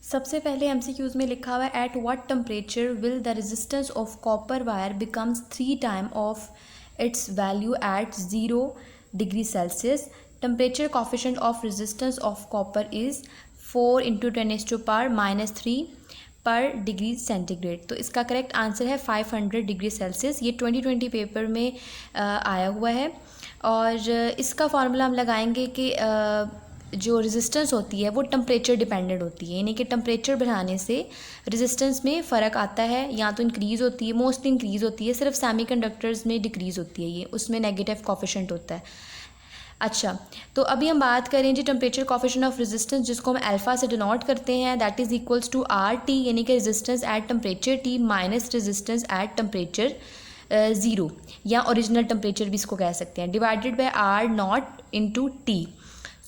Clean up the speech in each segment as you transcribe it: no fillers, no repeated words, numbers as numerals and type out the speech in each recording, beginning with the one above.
सबसे पहले एमसीक्यूज में लिखा हुआ है at what temperature will the resistance of copper wire becomes 3 time of its value at 0 degree Celsius. Temperature coefficient of resistance of copper is 4 × 10⁻³ पर degree centigrade. तो इसका करेक्ट आंसर है 500 डिग्री सेल्सियस. ये 2020 paper में आया हुआ है. और इसका फार्मूला हम लगाएंगे कि जो रेजिस्टेंस होती है वो टेम्परेचर डिपेंडेंट होती है, यानी कि टेम्परेचर बढ़ाने से रेजिस्टेंस में फ़र्क आता है, या तो इंक्रीज़ होती है, मोस्टली इंक्रीज़ होती है. सिर्फ सेमीकंडक्टर्स में डिक्रीज़ होती है, ये उसमें नेगेटिव कोफिशिएंट होता है. अच्छा, तो अभी हम बात करें जी टेम्परेचर कोफिशिएंट ऑफ रेजिस्टेंस, जिसको हम अल्फ़ा से डिनोट करते हैं, that is equals to RT, यानी कि resistance at temperature T minus resistance at temperature 0, या ओरिजिनल टेम्परेचर भी इसको कह सकते हैं, डिवाइडेड बाय R0 × T.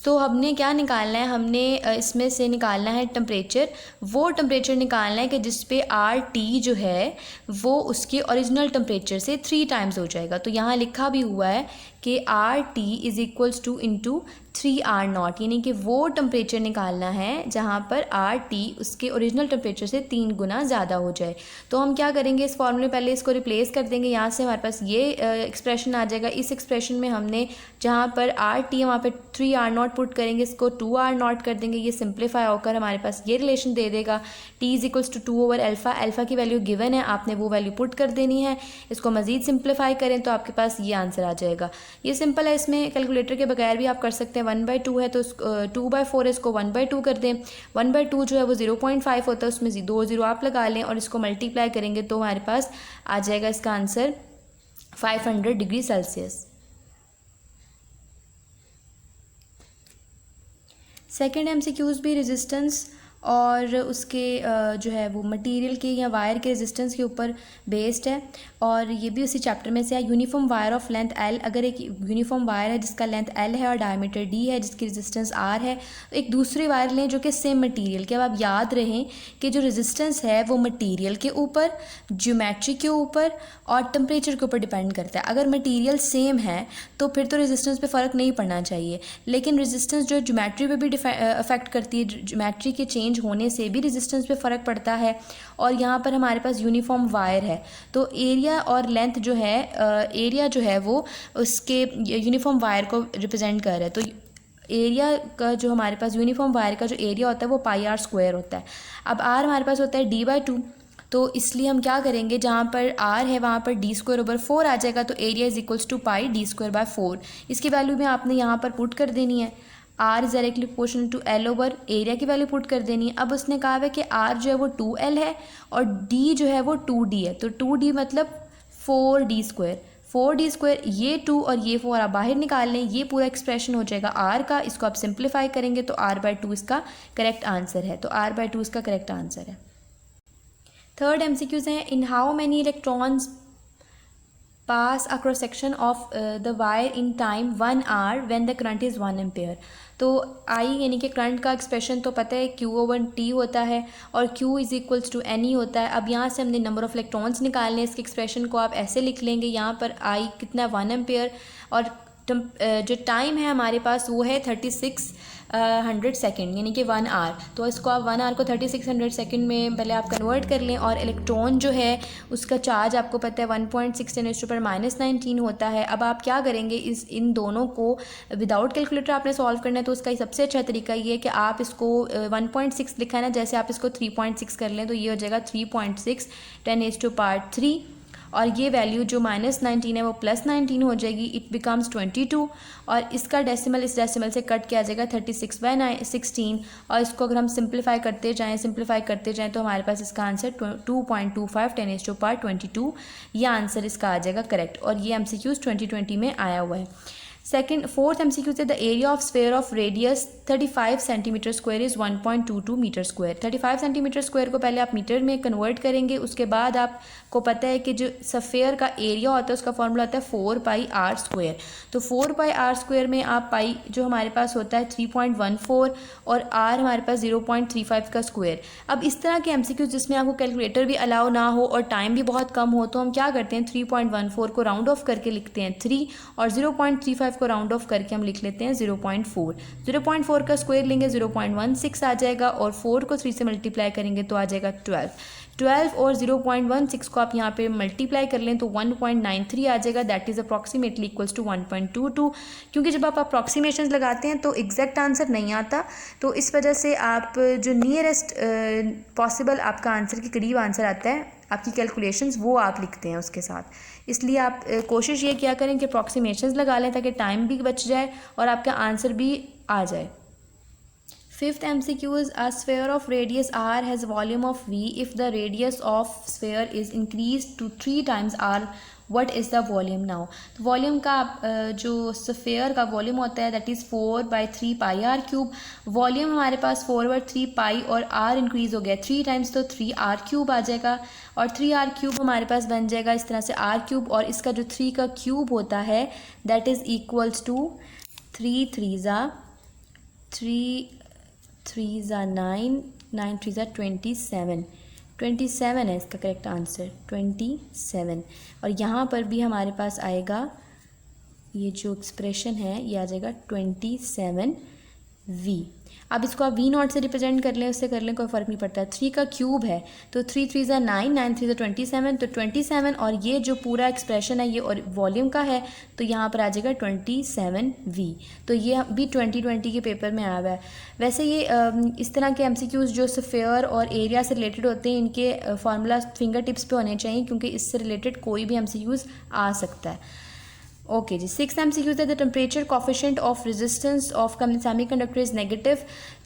तो हमने क्या निकालना है, हमने इसमें से निकालना है टेम्परेचर, वो टेम्परेचर निकालना है कि जिस पे RT जो है वो उसके ओरिजिनल टेम्परेचर से 3 टाइम्स हो जाएगा. तो यहाँ लिखा भी हुआ है कि RT is equals two into 3R0, यानी कि वो टेम्परेचर निकालना है जहाँ पर RT उसके ओरिजिनल टेम्परेचर से 3 गुना ज़्यादा हो जाए. तो हम क्या करेंगे, इस फॉर्मूले पहले इसको रिप्लेस कर देंगे. यहाँ से हमारे पास ये एक्सप्रेशन आ जाएगा. इस एक्सप्रेशन में हमने जहाँ पर RT वहाँ पर 3R0 पुट करेंगे, इसको 2R0 कर देंगे. ये सिंप्लीफाई होकर हमारे पास ये रिलेशन दे देगा T is equals to 2/α. Alpha की वैल्यू गिवन है, आपने वो वैल्यू पुट कर देनी है. इसको मज़ीद सिंप्लीफाई करें तो आपके पास ये आंसर आ जाएगा. ये सिंपल है, इसमें कैलकुलेटर के बगैर भी आप कर सकते हैं. 1/2 है तो 2/4 है, इसको 1/2 कर दें. 1/2 जो है वो 0.5 होता है, उसमें 2 0 आप लगा लें और इसको मल्टीप्लाई करेंगे तो हमारे पास आ जाएगा इसका answer 500 degree Celsius. Second MCQs भी रेजिस्टेंस और उसके जो है वो मटेरियल के या वायर के रेजिस्टेंस के ऊपर बेस्ड है, और ये भी उसी चैप्टर में से है. Uniform wire of length L, अगर एक यूनिफॉर्म वायर है जिसका लेंथ L है और डायमीटर D है, जिसकी रेजिस्टेंस R है, तो एक दूसरी वायर लें जो कि सेम मटेरियल के. अब आप याद रहें कि जो रेजिस्टेंस है वो मटेरियल के ऊपर, ज्योमेट्री के ऊपर और टेम्परेचर के ऊपर डिपेंड करता है. अगर मटेरियल सेम है तो फिर तो रेजिस्टेंस पे फ़र्क नहीं पड़ना चाहिए, लेकिन रेजिस्टेंस जो ज्योमेट्री पे भी अफेक्ट करती है, ज्योमेट्री के चेंज होने से भी रेजिस्टेंस पे फ़र्क पड़ता है. और यहाँ पर हमारे पास यूनिफॉर्म वायर है, तो एरिया और लेंथ जो है, एरिया जो है वो उसके यूनिफॉर्म वायर को रिप्रेजेंट कर रहा है. तो एरिया का जो हमारे पास यूनिफॉर्म वायर का जो एरिया होता है वो πr² होता है. अब r हमारे पास होता है d/2, तो इसलिए हम क्या करेंगे, जहाँ पर r है वहाँ पर d²/4 आ जाएगा. तो area is equals to πd²/4. इसकी वैल्यू भी आपने यहाँ पर पुट कर देनी है. R is directly proportional to L over area की वैल्यू पुट कर देनी है. अब उसने कहा है कि R जो है वो 2L है और D जो है वो 2D है. तो 2D मतलब 4D². 4D², ये 2 और ये 4 आप बाहर निकाल लें, ये पूरा एक्सप्रेशन हो जाएगा R का. इसको आप सिंप्लीफाई करेंगे तो R/2 इसका करेक्ट आंसर है. तो R/2 इसका करेक्ट आंसर है. थर्ड एमसीक्यूज हैं, in how many electrons pass across section of the wire in time 1 hour when the current is 1 ampere. तो I यानी कि करंट का एक्सप्रेशन तो पता है Q/T होता है और Q is equals to NE होता है. अब यहाँ से हमने नंबर ऑफ़ इलेक्ट्रॉन्स निकालने, इसके एक्सप्रेशन को आप ऐसे लिख लेंगे, यहाँ पर I कितना 1 एम्पेयर और जो टाइम है हमारे पास वो है 3600 सेकेंड, यानी कि 1 hour. तो इसको आप 1 hour को 3600 सेकेंड में पहले आप कन्वर्ट कर लें. और इलेक्ट्रॉन जो है उसका चार्ज आपको पता है 1.6 × 10⁻⁹ होता है. अब आप क्या करेंगे, इन दोनों को विदाउट कैलकुलेटर आपने सॉल्व करना है. तो उसका सबसे अच्छा तरीका ये है कि आप इसको 1.6 लिखा है ना, जैसे आप इसको 3.6 कर लें तो ये हो जाएगा 3.6 10⁻³ और ये वैल्यू जो -19 है वो +19 हो जाएगी. इट बिकम्स 22 और इसका डेसिमल इस डेसिमल से कट किया जाएगा 36/16. और इसको अगर हम सिंप्लीफाई करते जाएं तो हमारे पास इसका आंसर 2.25 10⁻22 ये आंसर इसका आ जाएगा करेक्ट. और ये MCQs 2020 में आया हुआ है. फोर्थ MCQ से the area of sphere of radius 35 cm² is 1.22 m². 35 cm² को पहले आप मीटर में कन्वर्ट करेंगे. उसके बाद आपको पता है कि जो स्फेयर का एरिया होता है उसका फॉर्मूला होता है 4πr². तो 4πr² में आप पाई जो हमारे पास होता है 3.14 और r हमारे पास 0.35 का स्क्वायर. अब इस तरह के MCQ जिसमें आपको कैलकुलेटर भी अलाउ ना हो और टाइम भी बहुत कम हो, तो हम क्या करते हैं 3.14 को राउंड ऑफ करके लिखते हैं 3 और 0.35 को राउंड ऑफ करके हम लिख लेते हैं 0.4. 0.4 4 का स्क्वायर लेंगे 0.16 आ जाएगा, और 4 को 3 से मल्टीप्लाई करेंगे तो आ जाएगा 12 और 0.16 को आप यहाँ पे मल्टीप्लाई कर लें तो 1.93 आ जाएगा, that is approximately equals to 1.22। क्योंकि जब आप अप्रॉक्सीमेशंस लगाते हैं तो एग्जैक्ट आंसर नहीं आता, तो इस वजह से आप जो नियरेस्ट पॉसिबल आपका आंसर के करीब आंसर आता है, आपकी कैलकुलेशंस वो आप लिखते हैं उसके साथ। इसलिए आप कोशिश ये किया करें कि अप्रॉक्सीमेशंस लगा लें ताकि टाइम भी बच जाए और आपका आंसर भी आ जाए। Fifth MCQ is a sphere of radius r has volume of v. If the radius of sphere is increased to 3 times r, what is the volume now? तो वॉल्यूम का जो स्फेयर का वॉल्यूम होता है that is 4/3 pi R cube. Volume हमारे पास 4/3 पाई और r increase हो गया 3 टाइम्स तो 3r क्यूब आ जाएगा, और 3r क्यूब हमारे पास बन जाएगा इस तरह से r क्यूब, और इसका जो 3 का क्यूब होता है दैट इज़ इक्वल्स टू 3 3 ज़ा 9, 9 3 ज़ा 27 है इसका करेक्ट आंसर 27। और यहाँ पर भी हमारे पास आएगा ये जो एक्सप्रेशन है ये आ जाएगा 27v। अब इसको आप v0 से रिप्रेजेंट कर लें, उससे कर लें कोई फ़र्क नहीं पड़ता। 3 का क्यूब है तो 3 3 ज़ा 9, 9 3 ज़ा 27, तो 27, और ये जो पूरा एक्सप्रेशन है ये और वॉल्यूम का है तो यहाँ पर आ जाएगा 27v। तो ये भी 2020 के पेपर में आया हुआ है। वैसे ये इस तरह के MCQs जो स्फेयर और एरिया से रिलेटेड होते हैं इनके फार्मूला फिंगर टिप्स पे होने चाहिए, क्योंकि इससे रिलेटेड कोई भी MCQs आ सकता है। ओके जी, 6th MCQ है the temperature coefficient of resistance of semiconductor is negative.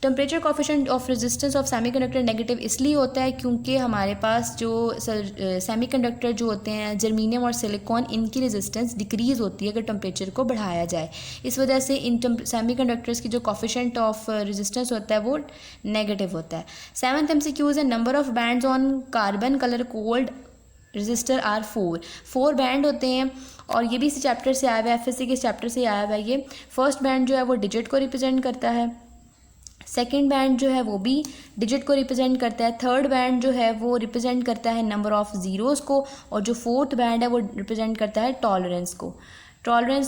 Temperature coefficient of resistance of semiconductor negative इसलिए होता है क्योंकि हमारे पास जो सेमीकंडक्टर जो होते हैं जर्मीनियम और सिलिकॉन, इनकी रेजिस्टेंस डिक्रीज़ होती है अगर टेम्परेचर को बढ़ाया जाए। इस वजह से इन सेमीकंडक्टर्स की जो कोफिशिएंट ऑफ रेजिस्टेंस होता है वो नेगेटिव होता है। 7th MCQ है number of bands on carbon colour coded resistor are 4 band होते हैं, और ये भी इसी चैप्टर से आया हुआ है, FSC के चैप्टर से आया हुआ है। ये फर्स्ट बैंड जो है वो डिजिट को रिप्रेजेंट करता है, सेकंड बैंड जो है वो भी डिजिट को रिप्रेजेंट करता है, थर्ड बैंड जो है वो रिप्रेजेंट करता है नंबर ऑफ ज़ीरोज़ को, और जो फोर्थ बैंड है वो रिप्रेजेंट करता है टॉलरेंस को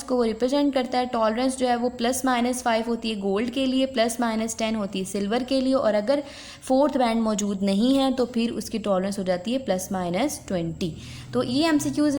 वो रिप्रेजेंट करता है। टॉलरेंस जो है वो +-5 होती है गोल्ड के लिए, +-10 होती है सिल्वर के लिए, और अगर फोर्थ बैंड मौजूद नहीं है तो फिर उसकी टॉलरेंस हो जाती है +-20। तो ये MCQs